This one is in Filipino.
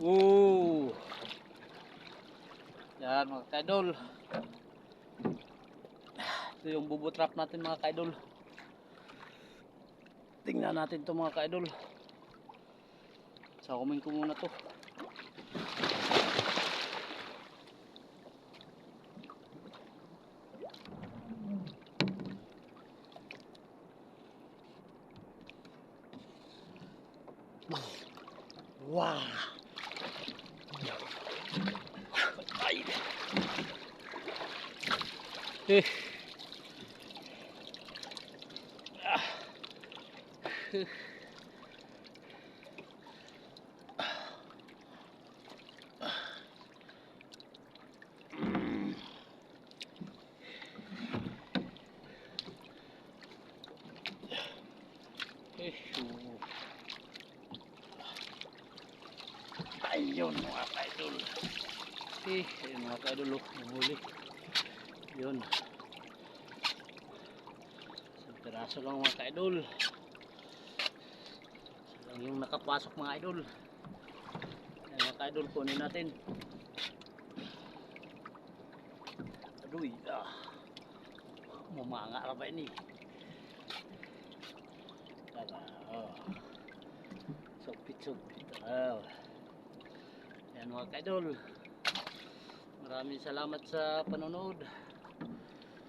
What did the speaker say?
Oo. Yan mga kaidol. Ito yung bubo trap natin mga kaidol. Tingnan natin to mga kaidol. Sakumin ko muna to. Wow. Ay. Eh. Ah. Ayun mga kaidol. Ayun mga kaidol, nahuli. Yun. Isang piraso lang mga kaidol. Isa lang yung nakapasok mga idol. Ayan mga kaidol, kunin natin. Aduy, mamanga ka ba ini? Tara, sugpit-sugpit. Ayan mga kaidol, maraming salamat sa panonood.